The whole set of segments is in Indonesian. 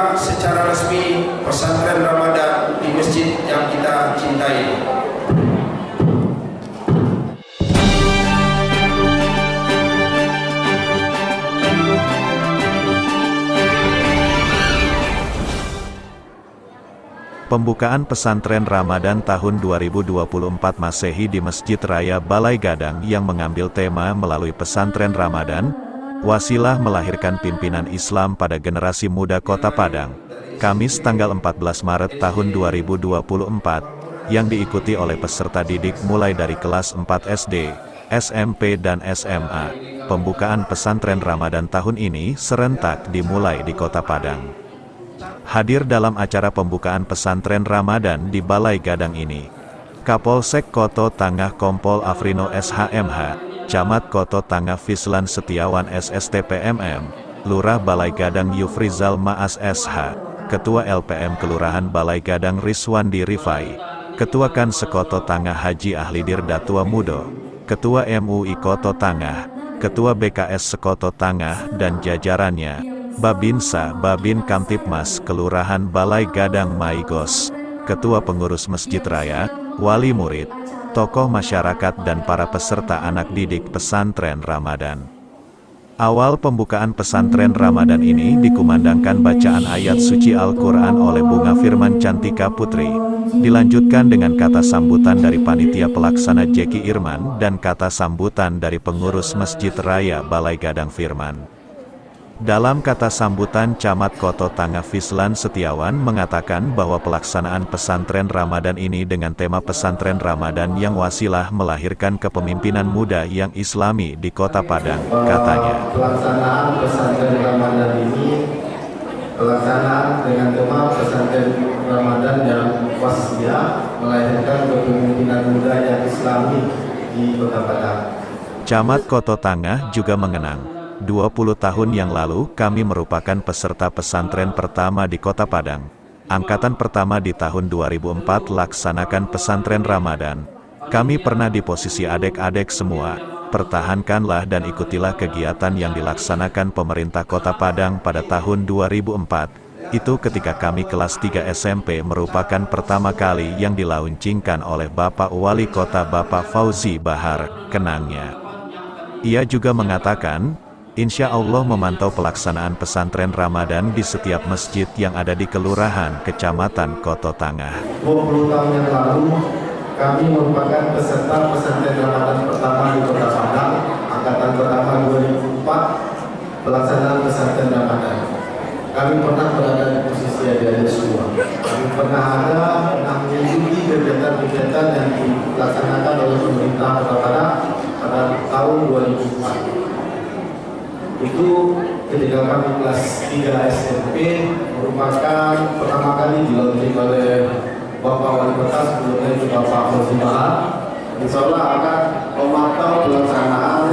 membuka secara resmi pesantren Ramadan di masjid yang kita cintai. Pembukaan pesantren Ramadan tahun 2024 Masehi di Masjid Raya Balai Gadang yang mengambil tema melalui pesantren Ramadan, wasilah melahirkan pimpinan Islam pada generasi muda Kota Padang, Kamis tanggal 14 Maret tahun 2024, yang diikuti oleh peserta didik mulai dari kelas 4 SD, SMP dan SMA. Pembukaan pesantren Ramadan tahun ini serentak dimulai di Kota Padang. Hadir dalam acara pembukaan pesantren Ramadan di Balai Gadang ini, Kapolsek Koto Tangah Kompol Afrino SHMH, Camat Koto Tangah Fislan Setiawan SSTPMM, Lurah Balai Gadang Yufrizal Maas SH, Ketua LPM Kelurahan Balai Gadang Riswandi Rifai, Ketua Kan Sekoto Tangah Haji Ahlidir Datua Mudo, Ketua MUI Koto Tangah, Ketua BKS Sekoto Tangah dan jajarannya, Babinsa, Babin Kamtipmas Kelurahan Balai Gadang Maigos, Ketua Pengurus Masjid Raya, Wali Murid, tokoh masyarakat dan para peserta anak didik pesantren Ramadan. Awal pembukaan pesantren Ramadan ini dikumandangkan bacaan ayat suci Al-Quran oleh Bunga Firman Cantika Putri, dilanjutkan dengan kata sambutan dari panitia pelaksana Jeki Irman dan kata sambutan dari pengurus Masjid Raya Balai Gadang Firman. Dalam kata sambutan, Camat Koto Tangah Fislan Setiawan mengatakan bahwa pelaksanaan pesantren Ramadan ini dengan tema pesantren Ramadan yang wasilah melahirkan kepemimpinan muda yang islami di Kota Padang, katanya. Pelaksanaan pesantren Ramadan ini pelaksanaan dengan tema pesantren Ramadan yang wasilah melahirkan kepemimpinan muda yang islami di Kota Padang. Camat Koto Tangah juga mengenang, 20 tahun yang lalu kami merupakan peserta pesantren pertama di Kota Padang. Angkatan pertama di tahun 2004 laksanakan pesantren Ramadan. Kami pernah di posisi adik-adik semua. Pertahankanlah dan ikutilah kegiatan yang dilaksanakan pemerintah Kota Padang pada tahun 2004. Itu ketika kami kelas 3 SMP merupakan pertama kali yang dilauncingkan oleh Bapak Wali Kota Bapak Fauzi Bahar, kenangnya. Ia juga mengatakan, insya Allah memantau pelaksanaan pesantren Ramadan di setiap masjid yang ada di Kelurahan Kecamatan Koto Tangah. 20 tahun yang lalu, kami merupakan peserta pesantren Ramadan pertama di Kota Padang, angkatan pertama 2004, pelaksanaan pesantren Ramadan. Kami pernah berada di posisi adik-adik semua. Kami pernah mengikuti kegiatan-kegiatan yang dilaksanakan oleh pemerintah Kota Padang pada tahun 2004. Itu ketika kami kelas 3 SMP merupakan pertama kali dilaunching oleh Bapak Wali Kota, sebelumnya itu Bapak Fauzi Bahar. Insya Allah akan memantau pelaksanaan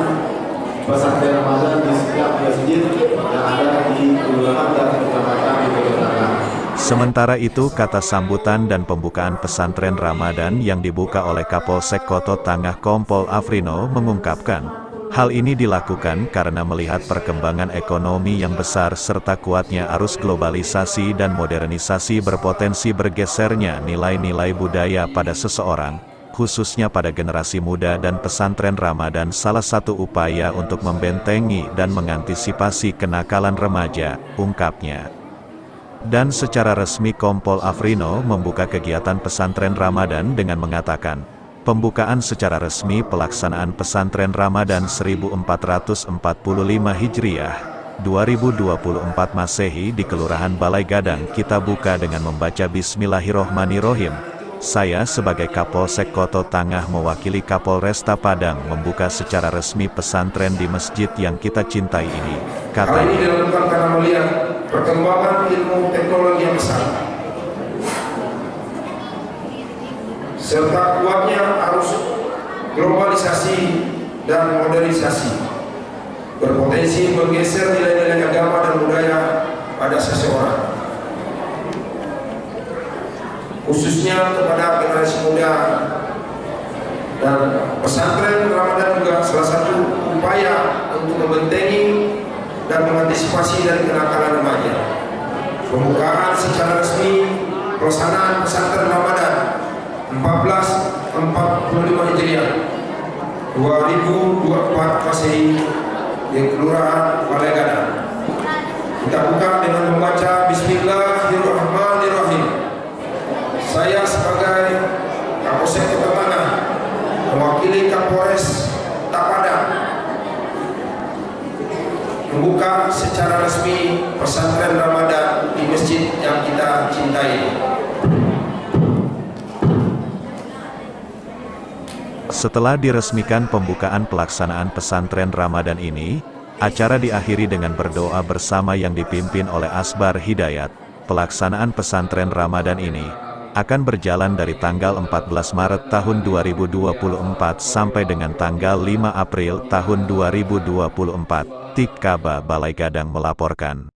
pesantren Ramadan di setiap masjid yang ada di kelurahan dan kecamatan di Kota Padang. Sementara itu, kata sambutan dan pembukaan pesantren Ramadan yang dibuka oleh Kapolsek Koto Tangah Kompol Afrino mengungkapkan, hal ini dilakukan karena melihat perkembangan ekonomi yang besar serta kuatnya arus globalisasi dan modernisasi berpotensi bergesernya nilai-nilai budaya pada seseorang, khususnya pada generasi muda, dan pesantren Ramadan salah satu upaya untuk membentengi dan mengantisipasi kenakalan remaja, ungkapnya. Dan secara resmi Kompol Afrino membuka kegiatan pesantren Ramadan dengan mengatakan, pembukaan secara resmi pelaksanaan pesantren Ramadan 1445 Hijriah, 2024 Masehi di Kelurahan Balai Gadang kita buka dengan membaca Bismillahirrohmanirrohim. Saya sebagai Kapolsek Koto Tangah mewakili Kapolresta Padang membuka secara resmi pesantren di masjid yang kita cintai ini, katanya. Hal ini dilakukan karena melihat perkembangan ilmu teknologi yang besar, serta kuatnya arus globalisasi dan modernisasi, berpotensi menggeser nilai-nilai agama dan budaya pada seseorang, khususnya kepada generasi muda. Dan pesantren Ramadan juga salah satu upaya untuk membentengi dan mengantisipasi dari kenakalan remaja. Pembukaan secara resmi pelaksanaan pesantren Ramadan 1445 Hijriah 2024 Masehi di Kelurahan Balai Gadang. Kita buka dengan membaca Bismillahirrahmanirrahim. Saya sebagai Kapolsek Kota Tangah mewakili Kapolres Tapadang membuka secara resmi pesantren Ramadan di masjid yang kita cintai. Setelah diresmikan pembukaan pelaksanaan pesantren Ramadan ini, acara diakhiri dengan berdoa bersama yang dipimpin oleh Asbar Hidayat. Pelaksanaan pesantren Ramadan ini akan berjalan dari tanggal 14 Maret tahun 2024 sampai dengan tanggal 5 April tahun 2024. Tik Kaba Balai Gadang melaporkan.